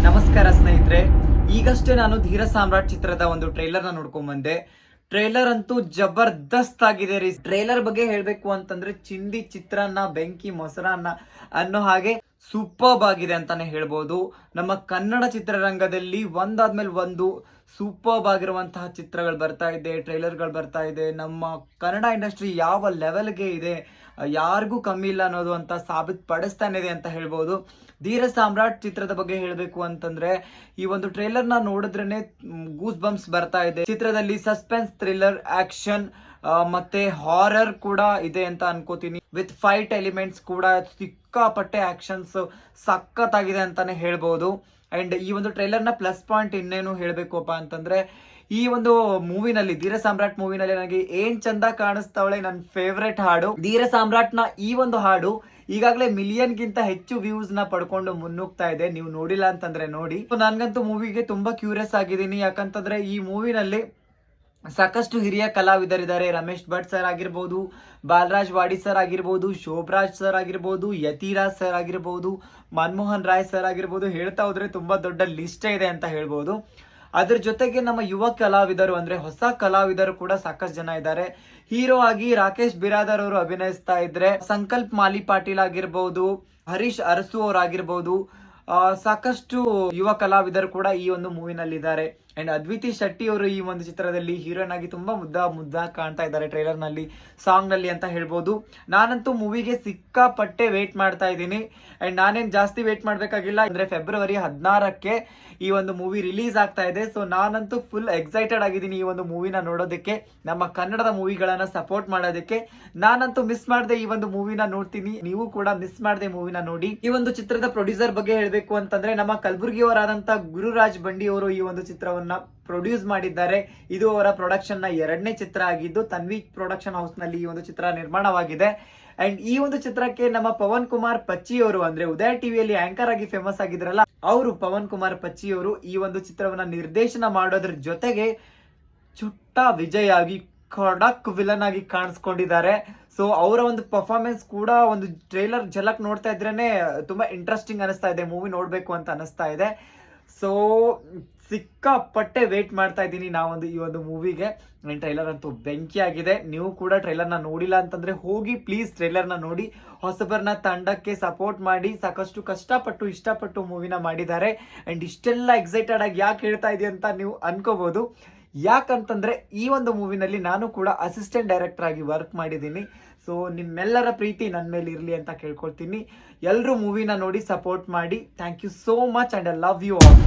ನಮಸ್ಕಾರ ಸ್ನೇಹಿತರೆ, ಈಗಷ್ಟೇ ನಾನು ಧೀರ ಸಾಮ್ರಾಟ್ ಚಿತ್ರದ ಒಂದು ಟ್ರೈಲರ್ ನ ನೋಡ್ಕೊಂಡ್ ಬಂದೆ. ಟ್ರೈಲರ್ ಅಂತೂ ಜಬರ್ದಸ್ತ್ ಆಗಿದೆ ರೀ. ಟ್ರೈಲರ್ ಬಗ್ಗೆ ಹೇಳ್ಬೇಕು ಅಂತಂದ್ರೆ ಚಿಂದಿ ಚಿತ್ರಾನ್ನ ಬೆಂಕಿ ಮೊಸರನ್ನ ಅನ್ನೋ ಹಾಗೆ ಸೂಪರ್ಬ್ ಆಗಿದೆ ಅಂತಾನೆ ಹೇಳ್ಬೋದು. ನಮ್ಮ ಕನ್ನಡ ಚಿತ್ರರಂಗದಲ್ಲಿ ಒಂದಾದ್ಮೇಲೆ ಒಂದು ಸೂಪರ್ಬ್ ಆಗಿರುವಂತಹ ಚಿತ್ರಗಳು ಬರ್ತಾ ಇದೆ, ಟ್ರೈಲರ್ಗಳು ಬರ್ತಾ ಇದೆ. ನಮ್ಮ ಕನ್ನಡ ಇಂಡಸ್ಟ್ರಿ ಯಾವ ಲೆವೆಲ್ಗೆ ಇದೆ, ಯಾರಿಗೂ ಕಮ್ಮಿ ಇಲ್ಲ ಅನ್ನೋದು ಅಂತ ಸಾಬೀತು ಪಡಿಸ್ತಾನೆ ಇದೆ ಅಂತ ಹೇಳ್ಬೋದು. ಧೀರ ಸಾಮ್ರಾಟ್ ಚಿತ್ರದ ಬಗ್ಗೆ ಹೇಳಬೇಕು ಅಂತಂದ್ರೆ ಈ ಒಂದು ಟ್ರೈಲರ್ ನ ನೋಡಿದ್ರೇನೆ ಗೂಸ್ ಬಂಪ್ಸ್ ಬರ್ತಾ ಇದೆ. ಚಿತ್ರದಲ್ಲಿ ಸಸ್ಪೆನ್ಸ್, ಥ್ರಿಲ್ಲರ್, ಆಕ್ಷನ್ ಮತ್ತೆ ಹಾರರ್ ಕೂಡ ಇದೆ ಅಂತ ಅನ್ಕೋತೀನಿ. ವಿತ್ ಫೈಟ್ ಎಲಿಮೆಂಟ್ಸ್ ಕೂಡ ಸಿಕ್ಕಾಪಟ್ಟೆ ಆಕ್ಷನ್ಸ್ ಸಖತ್ತಾಗಿದೆ ಅಂತಾನೆ ಹೇಳ್ಬೋದು. ಅಂಡ್ ಈ ಒಂದು ಟ್ರೈಲರ್ ನ ಪ್ಲಸ್ ಪಾಯಿಂಟ್ ಇನ್ನೇನು ಹೇಳ್ಬೇಕಪ್ಪ ಅಂತಂದ್ರೆ ಈ ಒಂದು ಮೂವಿನಲ್ಲಿ, ಧೀರ ಸಾಮ್ರಾಟ್ ಮೂವಿನಲ್ಲಿ ನನಗೆ ಏನ್ ಚಂದ ಕಾಣಿಸ್ತಾವಳೆ ನನ್ನ ಫೇವ್ರೆಟ್ ಹಾಡು. ಧೀರ ಸಾಮ್ರಾಟ್ ನ ಈ ಒಂದು ಹಾಡು ಈಗಾಗಲೇ ಮಿಲಿಯನ್ ಗಿಂತ ಹೆಚ್ಚು ವ್ಯೂಸ್ ನ ಪಡ್ಕೊಂಡು ಮುನ್ನುಗ್ತಾ ಇದೆ. ನೀವು ನೋಡಿಲ್ಲ ಅಂತಂದ್ರೆ ನೋಡಿ. ನನ್ಗಂತೂ ಮೂವಿಗೆ ತುಂಬಾ ಕ್ಯೂರಿಯಸ್ ಆಗಿದ್ದೀನಿ, ಯಾಕಂತಂದ್ರೆ ಈ ಮೂವಿನಲ್ಲಿ ಸಾಕಷ್ಟು ಹಿರಿಯ ಕಲಾವಿದರಿದ್ದಾರೆ. ರಮೇಶ್ ಭಟ್ ಸರ್ ಆಗಿರ್ಬೋದು, ಬಾಲರಾಜ್ ವಾಡಿ ಸರ್ ಆಗಿರ್ಬೋದು, ಶೋಭರಾಜ್ ಸರ್ ಆಗಿರ್ಬೋದು, ಯತಿರಾಜ್ ಸರ್ ಆಗಿರ್ಬೋದು, ಮನಮೋಹನ್ ರಾಯ್ ಸರ್ ಆಗಿರ್ಬೋದು. ಹೇಳ್ತಾ ಹೋದ್ರೆ ತುಂಬಾ ದೊಡ್ಡ ಲಿಸ್ಟ್ ಇದೆ ಅಂತ ಹೇಳ್ಬೋದು. ಅದ್ರ ಜೊತೆಗೆ ನಮ್ಮ ಯುವ ಕಲಾವಿದರು ಅಂದ್ರೆ ಹೊಸ ಕಲಾವಿದರು ಕೂಡ ಸಾಕಷ್ಟು ಜನ ಇದ್ದಾರೆ. ಹೀರೋ ಆಗಿ ರಾಕೇಶ್ ಬಿರಾದರ್ ಅವರು ಅಭಿನಯಿಸ್ತಾ ಇದ್ರೆ, ಸಂಕಲ್ಪ ಮಾಲಿ ಪಾಟೀಲ್ ಆಗಿರ್ಬೋದು, ಹರೀಶ್ ಅರಸು ಅವರಾಗಿರ್ಬೋದು, ಸಾಕಷ್ಟು ಯುವ ಕಲಾವಿದರು ಕೂಡ ಈ ಒಂದು ಮೂವಿನಲ್ಲಿ ಇದ್ದಾರೆ. ಅಂಡ್ ಅದ್ವಿತಿ ಶೆಟ್ಟಿ ಅವರು ಈ ಒಂದು ಚಿತ್ರದಲ್ಲಿ ಹೀರೋಯಿನ್ ಆಗಿ ತುಂಬಾ ಮುದ್ದ ಕಾಣ್ತಾ ಇದ್ದಾರೆ ಟ್ರೈಲರ್ ನಲ್ಲಿ, ಸಾಂಗ್ ನಲ್ಲಿ ಅಂತ ಹೇಳ್ಬೋದು. ನಾನಂತೂ ಮೂವಿಗೆ ಸಿಕ್ಕಾಪಟ್ಟೆ ವೇಟ್ ಮಾಡ್ತಾ ಇದ್ದೀನಿ. ಅಂಡ್ ನಾನೇನ್ ಜಾಸ್ತಿ ವೇಟ್ ಮಾಡ್ಬೇಕಾಗಿಲ್ಲ, ಅಂದ್ರೆ ಫೆಬ್ರವರಿ 16ಕ್ಕೆ ಈ ಒಂದು ಮೂವಿ ರಿಲೀಸ್ ಆಗ್ತಾ ಇದೆ. ಸೊ ನಾನಂತೂ ಫುಲ್ ಎಕ್ಸೈಟೆಡ್ ಆಗಿದ್ದೀನಿ ಈ ಒಂದು ಮೂವಿನ ನೋಡೋದಕ್ಕೆ, ನಮ್ಮ ಕನ್ನಡದ ಮೂವಿಗಳನ್ನ ಸಪೋರ್ಟ್ ಮಾಡೋದಕ್ಕೆ. ನಾನಂತೂ ಮಿಸ್ ಮಾಡದೆ ಈ ಒಂದು ಮೂವಿನ ನೋಡ್ತೀನಿ, ನೀವು ಕೂಡ ಮಿಸ್ ಮಾಡದೆ ಮೂವಿನ ನೋಡಿ. ಈ ಒಂದು ಚಿತ್ರದ ಪ್ರೊಡ್ಯೂಸರ್ ಬಗ್ಗೆ ಹೇಳ್ಬೇಕು ಅಂತಂದ್ರೆ ನಮ್ಮ ಕಲಬುರ್ಗಿಯವರಾದಂತ ಗುರುರಾಜ್ ಬಂಡಿ ಅವರು ಈ ಒಂದು ಚಿತ್ರವನ್ನ ಪ್ರೊಡ್ಯೂಸ್ ಮಾಡಿದ್ದಾರೆ. ಇದು ಅವರ ಪ್ರೊಡಕ್ಷನ್ ನ 2ನೇ ಚಿತ್ರ ಆಗಿದ್ದು, ತನ್ವಿ ಪ್ರೊಡಕ್ಷನ್ ಹೌಸ್ ನಲ್ಲಿ ಈ ಒಂದು ಚಿತ್ರ ನಿರ್ಮಾಣವಾಗಿದೆ. ಅಂಡ್ ಈ ಒಂದು ಚಿತ್ರಕ್ಕೆ ನಮ್ಮ ಪವನ್ ಕುಮಾರ್ ಪಚ್ಚಿ ಅವರು, ಅಂದ್ರೆ ಉದಯ ಟಿವಿಯಲ್ಲಿ ಆಂಕರ್ ಆಗಿ ಫೇಮಸ್ ಆಗಿದ್ರಲ್ಲ ಅವರು, ಪವನ್ ಕುಮಾರ್ ಪಚ್ಚಿ ಅವರು ಈ ಒಂದು ಚಿತ್ರವನ್ನ ನಿರ್ದೇಶನ ಮಾಡೋದ್ರ ಜೊತೆಗೆ ಚುಟ್ಟ ವಿಜಯ್ ಆಗಿ ಖಡಕ್ ವಿಲನ್ ಆಗಿ ಕಾಣಿಸ್ಕೊಂಡಿದ್ದಾರೆ. ಸೊ ಅವರ ಒಂದು ಪರ್ಫಾರ್ಮೆನ್ಸ್ ಕೂಡ ಒಂದು ಟ್ರೈಲರ್ ಝಲಕ್ ನೋಡ್ತಾ ಇದ್ರೇನೆ ತುಂಬಾ ಇಂಟ್ರೆಸ್ಟಿಂಗ್ ಅನಿಸ್ತಾ ಇದೆ, ಮೂವಿ ನೋಡ್ಬೇಕು ಅಂತ ಅನಿಸ್ತಾ ಇದೆ. ಸೊ ಸಿಕ್ಕಾಪಟ್ಟೆ ವೇಟ್ ಮಾಡ್ತಾ ಇದ್ದೀನಿ ಈ ಒಂದು ಮೂವಿಗೆ. ಟ್ರೈಲರ್ ಅಂತೂ ಬೆಂಕಿ ಆಗಿದೆ. ನೀವು ಕೂಡ ಟ್ರೈಲರ್ ನ ನೋಡಿಲ್ಲ ಅಂತಂದ್ರೆ ಹೋಗಿ ಪ್ಲೀಸ್ ಟ್ರೈಲರ್ ನ ನೋಡಿ. ಹೊಸಬರ್ನ ತಂಡಕ್ಕೆ ಸಪೋರ್ಟ್ ಮಾಡಿ, ಸಾಕಷ್ಟು ಕಷ್ಟಪಟ್ಟು ಇಷ್ಟಪಟ್ಟು ಮೂವಿನ ಮಾಡಿದ್ದಾರೆ. ಅಂಡ್ ಇಷ್ಟೆಲ್ಲ ಎಕ್ಸೈಟೆಡ್ ಆಗಿ ಯಾಕೆ ಹೇಳ್ತಾ ಇದೆಯಾ ಅಂತ ನೀವು ಅನ್ಕೋಬಹುದು. ಯಾಕಂತಂದ್ರೆ ಈ ಒಂದು ಮೂವಿನಲ್ಲಿ ನಾನು ಕೂಡ ಅಸಿಸ್ಟೆಂಟ್ ಡೈರೆಕ್ಟರ್ ಆಗಿ ವರ್ಕ್ ಮಾಡಿದ್ದೀನಿ. ಸೊ ನಿಮ್ಮೆಲ್ಲರ ಪ್ರೀತಿ ನನ್ನ ಮೇಲೆ ಇರಲಿ ಅಂತ ಕೇಳ್ಕೊಳ್ತೀನಿ. ಎಲ್ಲರೂ ಮೂವಿನ ನೋಡಿ ಸಪೋರ್ಟ್ ಮಾಡಿ. Thank you so much and I love you all.